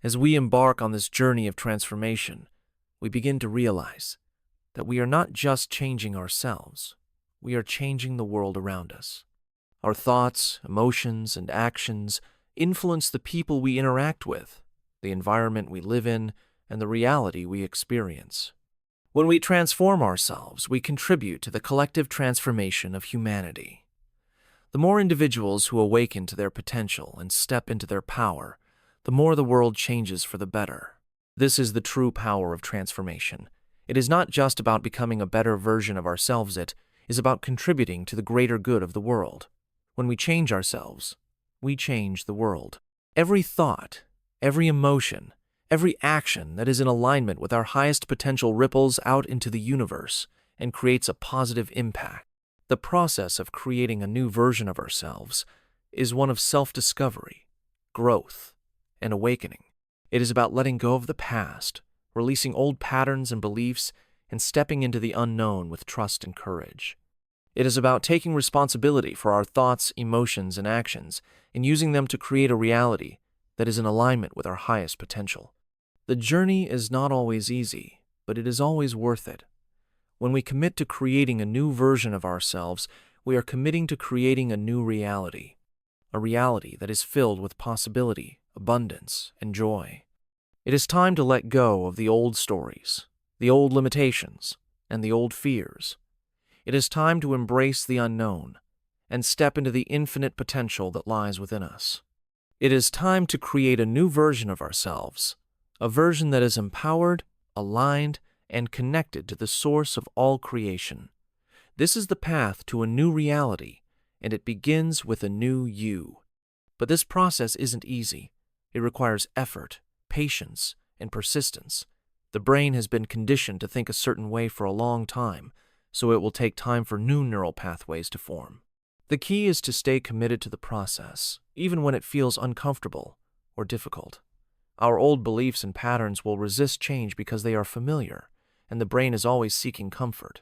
As we embark on this journey of transformation, we begin to realize that we are not just changing ourselves, we are changing the world around us. Our thoughts, emotions, and actions influence the people we interact with, the environment we live in, and the reality we experience. When we transform ourselves, we contribute to the collective transformation of humanity. The more individuals who awaken to their potential and step into their power, the more the world changes for the better. This is the true power of transformation. It is not just about becoming a better version of ourselves, it is about contributing to the greater good of the world. When we change ourselves, we change the world. Every thought, every emotion, every action that is in alignment with our highest potential ripples out into the universe and creates a positive impact. The process of creating a new version of ourselves is one of self-discovery, growth, and awakening. It is about letting go of the past, releasing old patterns and beliefs, and stepping into the unknown with trust and courage. It is about taking responsibility for our thoughts, emotions, and actions, and using them to create a reality that is in alignment with our highest potential. The journey is not always easy, but it is always worth it. When we commit to creating a new version of ourselves, we are committing to creating a new reality, a reality that is filled with possibility, abundance, and joy. It is time to let go of the old stories, the old limitations, and the old fears. It is time to embrace the unknown and step into the infinite potential that lies within us. It is time to create a new version of ourselves, a version that is empowered, aligned, and connected to the source of all creation. This is the path to a new reality, and it begins with a new you. But this process isn't easy. It requires effort, patience, and persistence. The brain has been conditioned to think a certain way for a long time, so it will take time for new neural pathways to form. The key is to stay committed to the process, even when it feels uncomfortable or difficult. Our old beliefs and patterns will resist change because they are familiar, and the brain is always seeking comfort.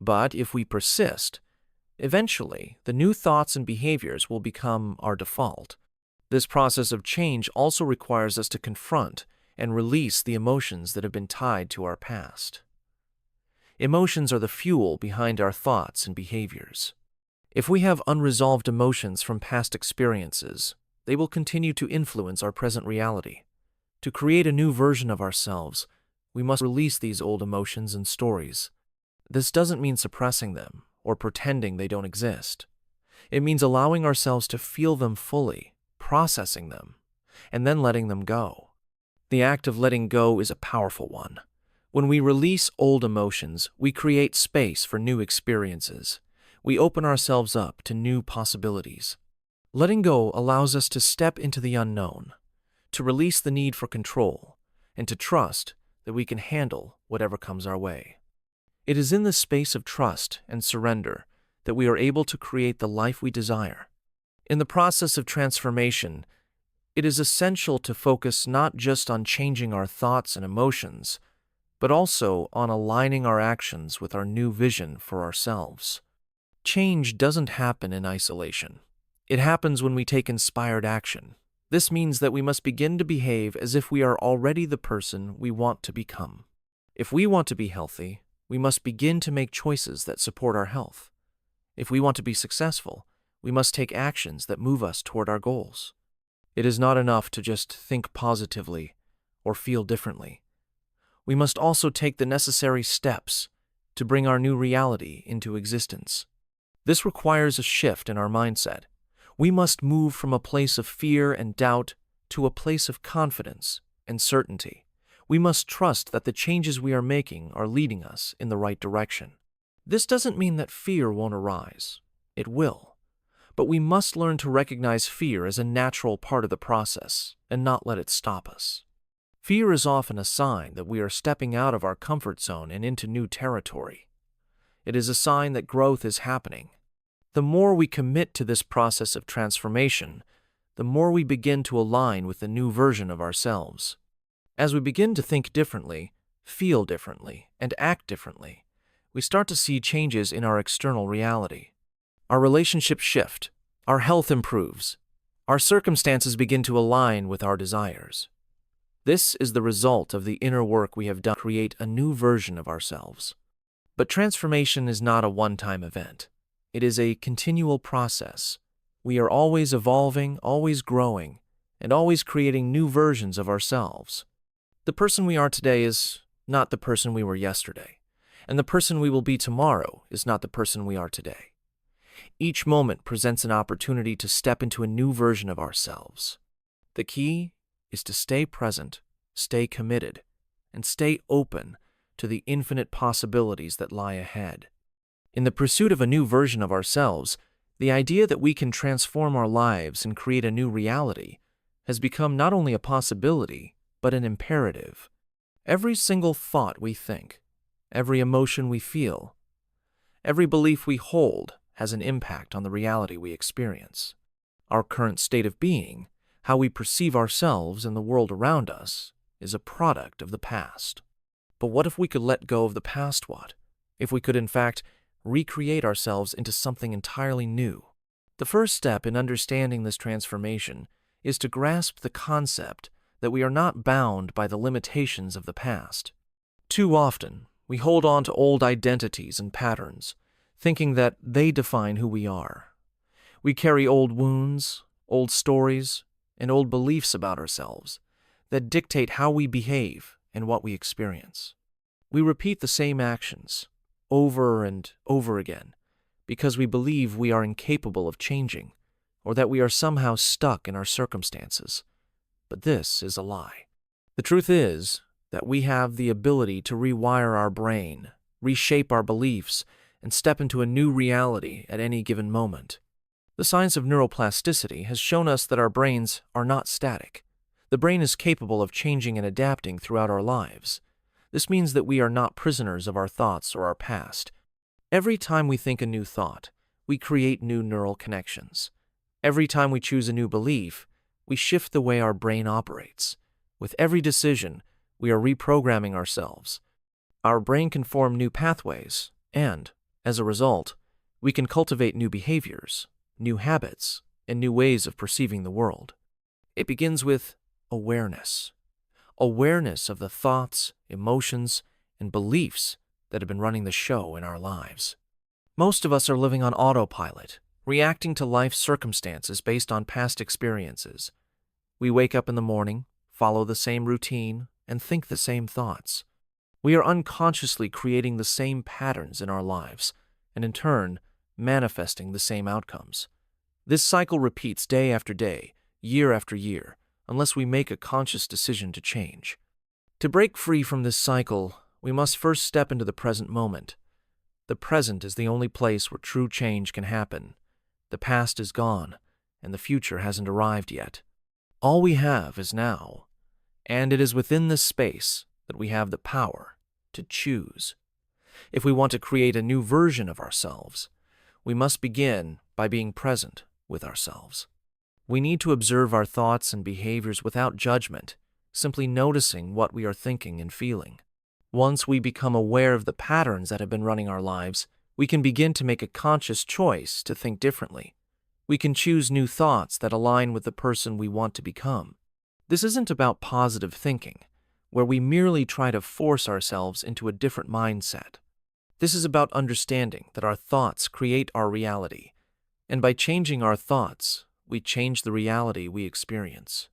But if we persist, eventually the new thoughts and behaviors will become our default. This process of change also requires us to confront and release the emotions that have been tied to our past. Emotions are the fuel behind our thoughts and behaviors. If we have unresolved emotions from past experiences, they will continue to influence our present reality. To create a new version of ourselves, we must release these old emotions and stories. This doesn't mean suppressing them or pretending they don't exist. It means allowing ourselves to feel them fully, processing them, and then letting them go. The act of letting go is a powerful one. When we release old emotions, we create space for new experiences. We open ourselves up to new possibilities. Letting go allows us to step into the unknown, to release the need for control, and to trust that we can handle whatever comes our way. It is in this space of trust and surrender that we are able to create the life we desire. In the process of transformation, it is essential to focus not just on changing our thoughts and emotions, but also on aligning our actions with our new vision for ourselves. Change doesn't happen in isolation. It happens when we take inspired action. This means that we must begin to behave as if we are already the person we want to become. If we want to be healthy, we must begin to make choices that support our health. If we want to be successful, we must take actions that move us toward our goals. It is not enough to just think positively or feel differently. We must also take the necessary steps to bring our new reality into existence. This requires a shift in our mindset. We must move from a place of fear and doubt to a place of confidence and certainty. We must trust that the changes we are making are leading us in the right direction. This doesn't mean that fear won't arise. It will. But we must learn to recognize fear as a natural part of the process and not let it stop us. Fear is often a sign that we are stepping out of our comfort zone and into new territory. It is a sign that growth is happening. The more we commit to this process of transformation, the more we begin to align with the new version of ourselves. As we begin to think differently, feel differently, and act differently, we start to see changes in our external reality. Our relationships shift, our health improves, our circumstances begin to align with our desires. This is the result of the inner work we have done to create a new version of ourselves. But transformation is not a one-time event. It is a continual process. We are always evolving, always growing, and always creating new versions of ourselves. The person we are today is not the person we were yesterday, and the person we will be tomorrow is not the person we are today. Each moment presents an opportunity to step into a new version of ourselves. The key is to stay present, stay committed, and stay open to the infinite possibilities that lie ahead. In the pursuit of a new version of ourselves, the idea that we can transform our lives and create a new reality has become not only a possibility, but an imperative. Every single thought we think, every emotion we feel, every belief we hold has an impact on the reality we experience. Our current state of being, how we perceive ourselves and the world around us, is a product of the past. But what if we could let go of the past? What if we could, in fact, recreate ourselves into something entirely new? The first step in understanding this transformation is to grasp the concept that we are not bound by the limitations of the past. Too often, we hold on to old identities and patterns, thinking that they define who we are. We carry old wounds, old stories, and old beliefs about ourselves that dictate how we behave and what we experience. We repeat the same actions over and over again because we believe we are incapable of changing or that we are somehow stuck in our circumstances. But this is a lie. The truth is that we have the ability to rewire our brain, reshape our beliefs, and step into a new reality at any given moment. The science of neuroplasticity has shown us that our brains are not static. The brain is capable of changing and adapting throughout our lives. This means that we are not prisoners of our thoughts or our past. Every time we think a new thought, we create new neural connections. Every time we choose a new belief, we shift the way our brain operates. With every decision, we are reprogramming ourselves. Our brain can form new pathways, and, as a result, we can cultivate new behaviors, new habits, and new ways of perceiving the world. It begins with awareness. Awareness of the thoughts, emotions, and beliefs that have been running the show in our lives. Most of us are living on autopilot, reacting to life circumstances based on past experiences. We wake up in the morning, follow the same routine, and think the same thoughts. We are unconsciously creating the same patterns in our lives, and in turn, manifesting the same outcomes. This cycle repeats day after day, year after year, unless we make a conscious decision to change. To break free from this cycle, we must first step into the present moment. The present is the only place where true change can happen. The past is gone, and the future hasn't arrived yet. All we have is now, and it is within this space that we have the power to choose. If we want to create a new version of ourselves, we must begin by being present with ourselves. We need to observe our thoughts and behaviors without judgment, simply noticing what we are thinking and feeling. Once we become aware of the patterns that have been running our lives, we can begin to make a conscious choice to think differently. We can choose new thoughts that align with the person we want to become. This isn't about positive thinking, where we merely try to force ourselves into a different mindset. This is about understanding that our thoughts create our reality, and by changing our thoughts, we change the reality we experience.